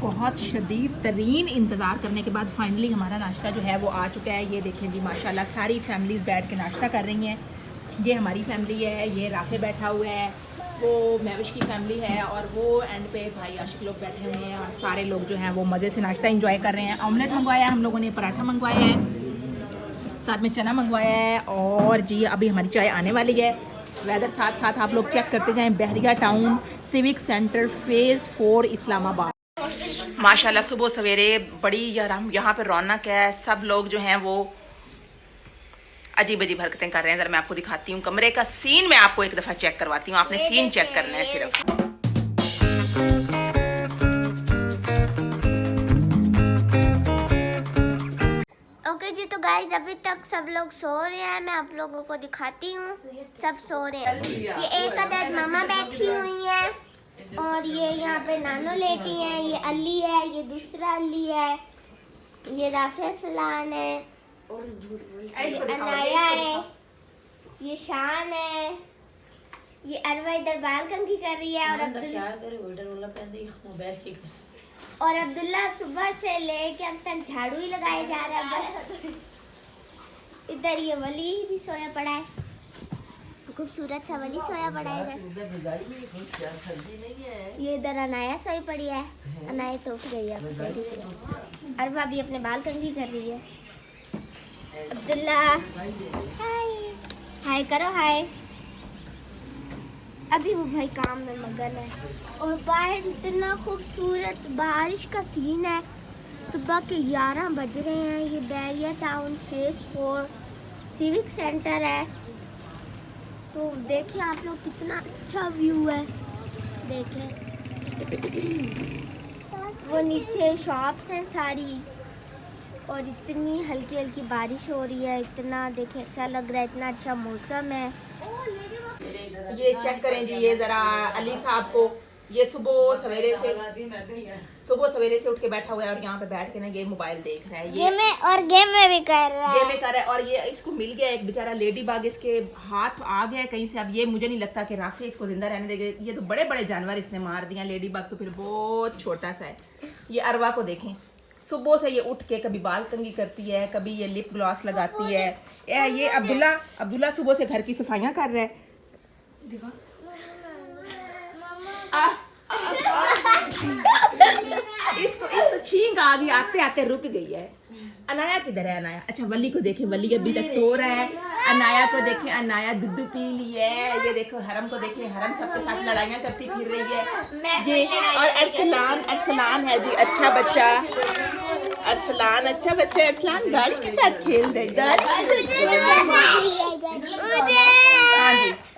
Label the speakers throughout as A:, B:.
A: बहुत शदीद तरीन इंतज़ार करने के बाद फाइनली हमारा नाश्ता जो है वो आ चुका है। ये देखें जी माशाल्लाह सारी फैमिलीज़ बैठ के नाश्ता कर रही हैं। ये हमारी फैमिली है, ये राफे बैठा हुआ है, वो महविश की फैमिली है और वो एंड पे भाई आशिक लोग बैठे हुए हैं और सारे लोग जो हैं वो मज़े से नाश्ता एंजॉय कर रहे हैं। ऑमलेट मंगवाया है हम लोगों ने, पराठा मंगवाया है, साथ में चना मंगवाया है और जी अभी हमारी चाय आने वाली है। वेदर साथ साथ आप लोग चेक करते जाएं। Bahria town civic centre phase 4 Islamabad. माशाल्लाह सुबह सवेरे बड़ी यहाँ पे रौनक है। सब लोग जो हैं वो अजीब अजीब हरकतें कर रहे हैं। जरा मैं आपको दिखाती हूँ कमरे का सीन, मैं आपको एक दफ़ा चेक करवाती हूँ। आपने सीन चेक करना है सिर्फ।
B: ओके जी, तो गाइस अभी तक सब लोग सो रहे हैं। मैं आप लोगों को दिखाती हूँ, सब सो रहे हैं। ये एक अदद मामा बैठी हुई है और ये यहाँ पे नानो लेटी हैं। ये अली है, ये दूसरा अली है, ये राफिया सलान है, ये अनाया है, ये शान है, ये अरवा इधर बाल कंघी कर रही है और अब्दुल्ला सुबह से लेके अब तक झाड़ू ही लगाए जा रहा है बस। इधर ये वली भी सोया पड़ा है, खूबसूरत सा वली सोया पड़ा है इधर। ये इधर अनाया सोई पड़ी है, अनाया तो उठ गई है। अरबा भी अपने बाल कंघी कर रही है। अब्दुल्ला हाय हाय करो हाय। अभी वो भाई काम में मगन है और बाहर इतना खूबसूरत बारिश का सीन है। सुबह के 11 बज रहे हैं। ये बहरिया टाउन फेज़ 4 सिविक सेंटर है। तो देखिए आप लोग कितना अच्छा व्यू है। देखें वो नीचे शॉप्स हैं सारी और इतनी हल्की हल्की बारिश हो रही है। इतना देखें अच्छा लग रहा है, इतना अच्छा मौसम है।
A: ये चेक करें जी, ये जरा अली साहब को, ये सुबह सवेरे से उठ के बैठा हुआ है और यहाँ पे बैठ के ना ये मोबाइल देख रहा है। ये
B: गेम में भी कर रहा है,
A: गेम में कर रहा है और ये इसको मिल गया एक बेचारा लेडी बाग, इसके हाथ आ गया कहीं से। अब ये मुझे नहीं लगता कि राफे इसको जिंदा रहने देंगे। ये तो बड़े बड़े जानवर इसने मार दिया। लेडी बाग तो फिर बहुत छोटा सा है। ये अरवा को देखें, सुबह से ये उठ के कभी बाल कंघी करती है, कभी ये लिप ग्लॉस लगाती है। ये अब्दुल्ला सुबह से घर की सफाइयाँ कर रहा है। इसको छींक आ गई, आते आते रुक गई है। अनाया किधर है? अनाया, अच्छा वली को देखें, वली अभी तक सो रहा है। अनाया को देखें, अनाया दूध पी ली है। ये देखो हरम को देखें, हरम सबके साथ लड़ाइयाँ करती फिर रही है। ये और अरसलान है जी अच्छा बच्चा। अरसलान अच्छा बच्चा। अरसलान गाड़ी के साथ खेल रहा है।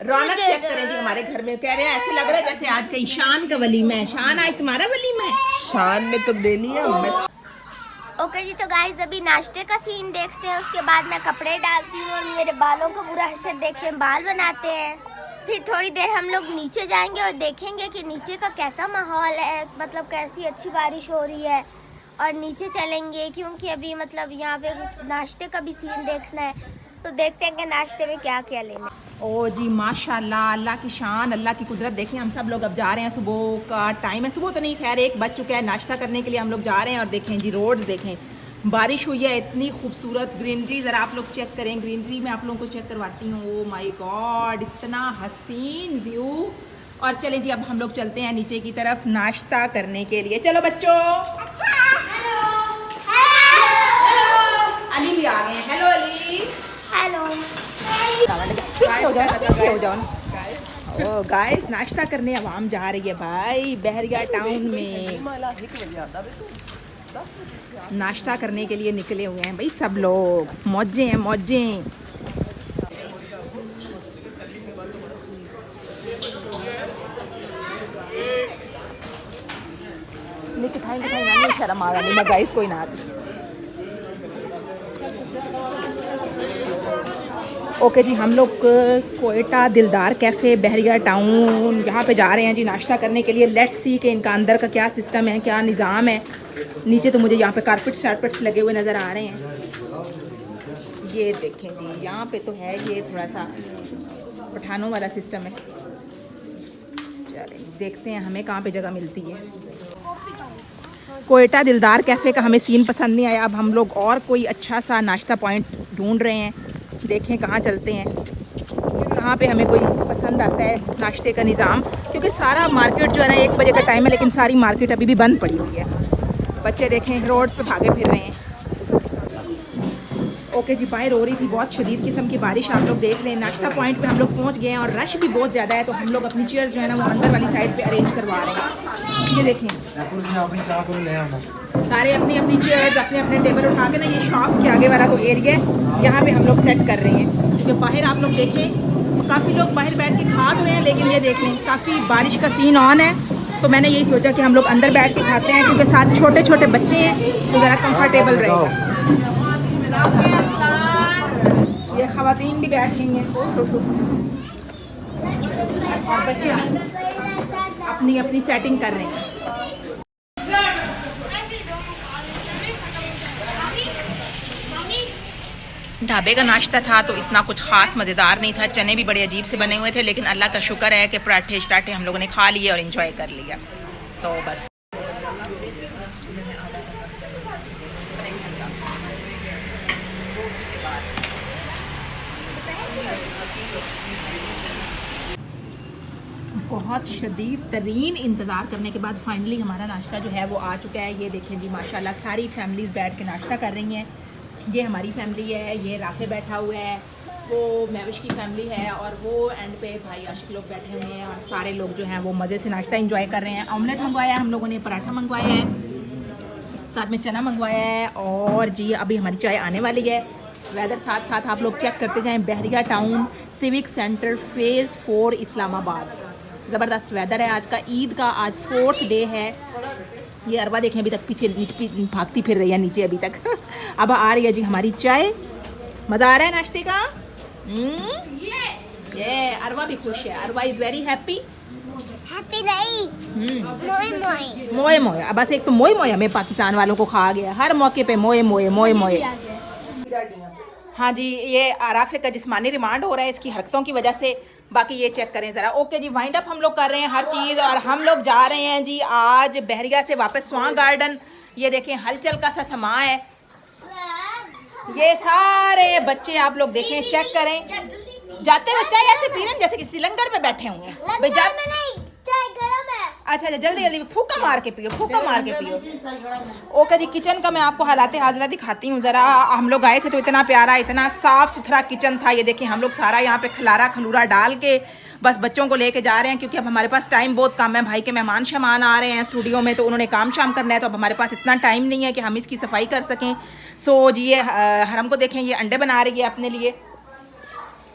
A: रौनक चेक करें जी हमारे घर में। कह रहे हैं ऐसे लग रहा है जैसे आज कहीं शान का वलीमा है। शान आज तुम्हारा वलीमा है? शान ने तो दे लिया हमें।
B: ओके जी, तो गाइस अभी नाश्ते का सीन देखते हैं, उसके बाद मैं कपड़े डालती हूँ और मेरे बालों को बुरा हशर देखें, बाल बनाते हैं। फिर थोड़ी देर हम लोग नीचे जाएंगे और देखेंगे कि नीचे का कैसा माहौल है, मतलब कैसी अच्छी बारिश हो रही है। और नीचे चलेंगे क्योंकि अभी मतलब यहाँ पे नाश्ते का भी सीन देखना है। तो देखते हैं कि नाश्ते में क्या क्या लेना है।
A: ओ जी माशाल्लाह, अल्लाह की शान, अल्लाह की कुदरत। देखें हम सब लोग अब जा रहे हैं, सुबह का टाइम है। सुबह तो नहीं, खैर 1 बज चुका है। नाश्ता करने के लिए हम लोग जा रहे हैं और देखें जी रोड्स देखें, बारिश हुई है, इतनी खूबसूरत ग्रीनरी। ज़रा आप लोग चेक करें, ग्रीनरी में आप लोगों को चेक करवाती हूँ। ओ माय गॉड, इतना हसीन व्यू। और चलें जी अब हम लोग चलते हैं नीचे की तरफ नाश्ता करने के लिए। चलो बच्चों। अली भी आ गए हैं। हेलो अली।
B: हेलो।
A: पीछे हो जाओ। ओ गाइस, नाश्ता करने आवाम जा रही है भाई बहरिया टाउन में। नाश्ता करने के लिए निकले हुए हैं भाई सब लोग। मौजें हैं मौजें। नहीं शर्म आ रही मैं गाइस कोई ना। ओके जी, हम लोग कोयटा दिलदार कैफ़े बहरिया टाउन यहाँ पे जा रहे हैं जी नाश्ता करने के लिए। लेट्स सी कि इनका अंदर का क्या सिस्टम है, क्या निज़ाम है। नीचे तो मुझे यहाँ पे कारपेट्स लगे हुए नज़र आ रहे हैं। ये देखें जी, यहाँ पे तो है ये थोड़ा सा पठानों वाला सिस्टम है। चलें देखते हैं हमें कहाँ पे जगह मिलती है। कोयटा दिलदार कैफ़े का हमें सीन पसंद नहीं आया। अब हम लोग और कोई अच्छा सा नाश्ता पॉइंट ढूंढ रहे हैं, देखें कहाँ चलते हैं, कहाँ पे हमें कोई पसंद आता है नाश्ते का निज़ाम, क्योंकि सारा मार्केट जो है ना 1 बजे का टाइम है, लेकिन सारी मार्केट अभी भी बंद पड़ी हुई है। बच्चे देखें रोड्स पे भागे फिर रहे हैं। ओके जी, बाहर हो रही थी बहुत शदीद किस्म की बारिश, आप लोग देख लें। नाश्ता पॉइंट पे हम लोग पहुंच गए हैं और रश भी बहुत ज़्यादा है, तो हम लोग अपनी चेयर्स जो है ना वो अंदर वाली साइड पे अरेंज करवा रहे हैं। ये देखें सारे अपनी अपनी चेयर्स अपने अपने टेबल उठा के ना, ये शॉप्स के आगे वाला तो एरिया है, यहाँ पे हम लोग सेट कर रहे हैं। क्योंकि बाहर आप लोग देखें काफ़ी लोग बाहर बैठ के खा रहे हैं, लेकिन ये देख लें काफ़ी बारिश का सीन ऑन है, तो मैंने यही सोचा कि हम लोग अंदर बैठ के खाते हैं, क्योंकि साथ छोटे छोटे बच्चे हैं तो ज़रा कंफर्टेबल रहेगा। ये ख़वातीन भी बैठेंगे और बच्चे भी अपनी अपनी सेटिंग कर रहे हैं। ढाबे का नाश्ता था तो इतना कुछ ख़ास मज़ेदार नहीं था, चने भी बड़े अजीब से बने हुए थे, लेकिन अल्लाह का शुक्र है कि पराठे शराठे हम लोगों ने खा लिए और इन्जॉय कर लिया। तो बस बहुत शदीद तरीन इंतज़ार करने के बाद फाइनली हमारा नाश्ता जो है वो आ चुका है। ये देखें जी माशाल्लाह सारी फैमिलीज़ बैठ के नाश्ता कर रही हैं। ये हमारी फैमिली है, ये राफे बैठा हुआ है, वो महविश की फैमिली है, और वो एंड पे भाई आशिक लोग बैठे हुए हैं, और सारे लोग जो हैं वो मज़े से नाश्ता एंजॉय कर रहे हैं। ऑमलेट मंगवाया है हम लोगों ने, पराठा मंगवाया है, साथ में चना मंगवाया है, और जी अभी हमारी चाय आने वाली है। वेदर साथ साथ आप लोग चेक करते जाएँ। Bahria town civic centre phase 4 Islamabad, ज़बरदस्त वेदर है आज का। ईद का आज 4th डे है। ये अरवा देखें अभी तक पीछे भागती फिर रही है नीचे अभी तक। अब आ रही है जी हमारी चाय। मज़ा आ रहा है नाश्ते का। ये अरवा भी खुश है। अरवा इज़ वेरी हैप्पी।
B: हैप्पी नहीं, मोए मोए
A: मोए मोए। अब बस एक तो मोए मोए हमें पाकिस्तान वालों को खा गया, हर मौके पे मोए मोए मोए मोए। हाँ जी, ये आराफे का जिस्मानी रिमांड हो रहा है इसकी हरकतों की वजह से। बाकी ये चेक करें ज़रा। ओके जी, वाइंड अप हम लोग कर रहे हैं हर चीज़, और हम लोग जा रहे हैं जी आज बहरिया से वापस स्वां गार्डन। ये देखें हलचल का सा समा है। ये सारे बच्चे आप लोग देखें, चेक करें, जाते हुए चाय ऐसे पी रहे हैं जैसे कि लंगर पे बैठे हुए हैं। अच्छा जल्दी जल्दी फूका मार के पियो, फूका मार के पियो। ओके जी, किचन का मैं आपको हालात हाजरा दिखाती हूँ ज़रा। हम लोग आए थे तो इतना प्यारा, इतना साफ़ सुथरा किचन था। ये देखिए हम लोग सारा यहाँ पे खलारा खलूरा डाल के बस बच्चों को लेके जा रहे हैं, क्योंकि अब हमारे पास टाइम बहुत कम है। भाई के मेहमान शमान आ रहे हैं स्टूडियो में, तो उन्होंने काम शाम करना है, तो अब हमारे पास इतना टाइम नहीं है कि हम इसकी सफाई कर सकें। सो जी ये हरम को देखें, ये अंडे बना रही है अपने लिए।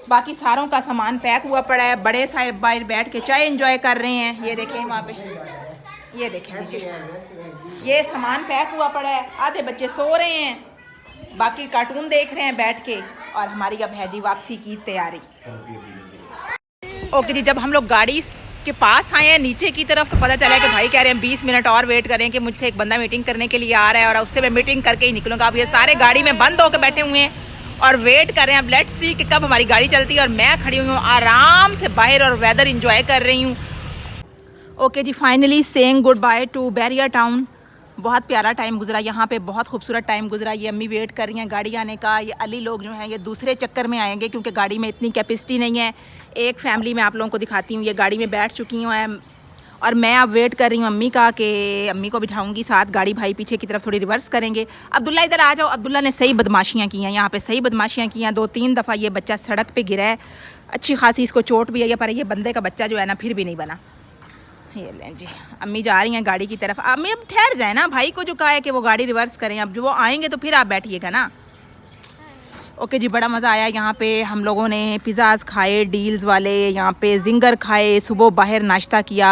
A: बाकी सारों का सामान पैक हुआ पड़ा है। बड़े साइड बाहर बैठ के चाय एंजॉय कर रहे हैं। ये देखें वहाँ पे, ये देखें ये सामान पैक हुआ पड़ा है। आधे बच्चे सो रहे हैं, बाकी कार्टून देख रहे हैं बैठ के, और हमारी अब है जी वापसी की तैयारी। ओके जी, जब हम लोग गाड़ी के पास आए हैं नीचे की तरफ, तो पता चला है कि भाई कह रहे हैं 20 मिनट और वेट करें कि मुझसे एक बंदा मीटिंग करने के लिए आ रहा है, और उससे मैं मीटिंग करके ही निकलूँगा। अब ये सारे गाड़ी में बंद होकर बैठे हुए हैं और वेट कर रहे हैं। अब लेट्स सी कि कब हमारी गाड़ी चलती है, और मैं खड़ी हुई हूँ आराम से बाहर और वेदर इंजॉय कर रही हूँ। ओके जी, finally saying good bye to Bahariya town. बहुत प्यारा टाइम गुजरा यहाँ पे, बहुत खूबसूरत टाइम गुजरा। ये अम्मी वेट कर रही हैं गाड़ी आने का। ये अली लोग जो हैं ये दूसरे चक्कर में आएंगे, क्योंकि गाड़ी में इतनी कैपेसिटी नहीं है। एक फैमिली में आप लोगों को दिखाती हूँ, ये गाड़ी में बैठ चुकी हूँ और मैं अब वेट कर रही हूँ अम्मी का कि अम्मी को बिठाऊंगी साथ। गाड़ी भाई पीछे की तरफ थोड़ी रिवर्स करेंगे। अब्दुल्ला इधर आ जाओ। अब्दुल्ला ने सही बदमाशियाँ की हैं यहाँ पे, सही बदमाशियाँ की हैं। 2-3 दफ़ा ये बच्चा सड़क पे गिरा है, अच्छी खासी इसको चोट भी है, पर ये बंदे का बच्चा जो है ना फिर भी नहीं बना। ये लें जी, अम्मी जा रही हैं गाड़ी की तरफ। अम्मी अब ठहर जाए ना, भाई को जो कहा है कि वो गाड़ी रिवर्स करें, अब जो वो आएंगे तो फिर आप बैठिएगा ना। ओके जी, बड़ा मज़ा आया यहाँ पे। हम लोगों ने पिज़्ज़ाज़ खाए डील्स वाले, यहाँ पे जिंगर खाए, सुबह बाहर नाश्ता किया,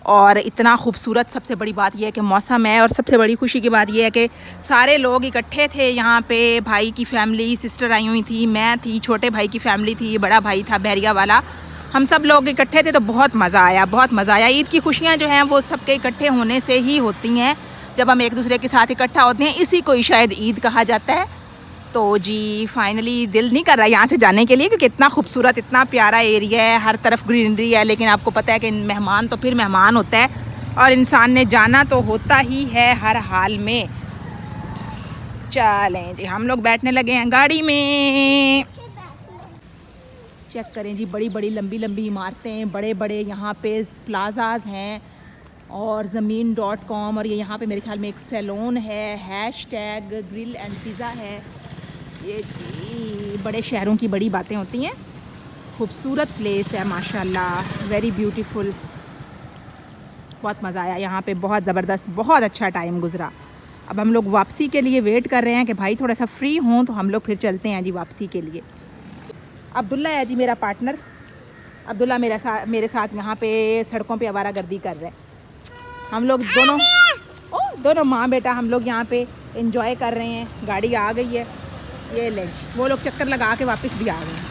A: और इतना खूबसूरत सबसे बड़ी बात यह है कि मौसम है, और सबसे बड़ी खुशी की बात यह है कि सारे लोग इकट्ठे थे यहाँ पे। भाई की फैमिली, सिस्टर आई हुई थी, मैं थी, छोटे भाई की फैमिली थी, बड़ा भाई था बहरिया वाला, हम सब लोग इकट्ठे थे, तो बहुत मज़ा आया, बहुत मज़ा आया। ईद की खुशियाँ जो हैं वो सबके इकट्ठे होने से ही होती हैं, जब हम एक दूसरे के साथ इकट्ठा होते हैं, इसी को ही शायद ईद कहा जाता है। तो जी फाइनली दिल नहीं कर रहा यहाँ से जाने के लिए, क्योंकि इतना खूबसूरत, इतना प्यारा एरिया है, हर तरफ ग्रीनरी है, लेकिन आपको पता है कि मेहमान तो फिर मेहमान होता है, और इंसान ने जाना तो होता ही है हर हाल में। चलें जी, हम लोग बैठने लगे हैं गाड़ी में। चेक करें जी, बड़ी बड़ी लंबी लंबी इमारतें, बड़े बड़े यहाँ पे प्लाजाज हैं और ज़मीन.com, और ये यहाँ पे मेरे ख्याल में एक सैलून है, हैशटैग ग्रिल एंड पिज़्ज़ा है। ये जी बड़े शहरों की बड़ी बातें होती हैं। खूबसूरत प्लेस है माशाल्लाह, वेरी ब्यूटीफुल। बहुत मज़ा आया यहाँ पे, बहुत ज़बरदस्त, बहुत अच्छा टाइम गुज़रा। अब हम लोग वापसी के लिए वेट कर रहे हैं कि भाई थोड़ा सा फ्री हों तो हम लोग फिर चलते हैं जी वापसी के लिए। अब्दुल्ला है जी मेरा पार्टनर। अब्दुल्ला मेरे साथ यहाँ पे सड़कों पे आवारागर्दी कर रहे हैं। हम लोग दोनों माँ बेटा हम लोग यहाँ पे एंजॉय कर रहे हैं। गाड़ी आ गई है, ये ले जी, वो लोग चक्कर लगा के वापस भी आ गए हैं।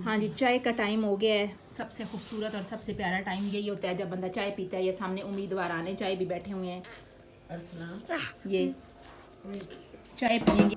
A: हाँ जी, चाय का टाइम हो गया है। सबसे खूबसूरत और सबसे प्यारा टाइम यही होता है जब बंदा चाय पीता है। ये सामने उम्मीदवार आने चाय भी बैठे हुए हैं, ये चाय पियेंगे।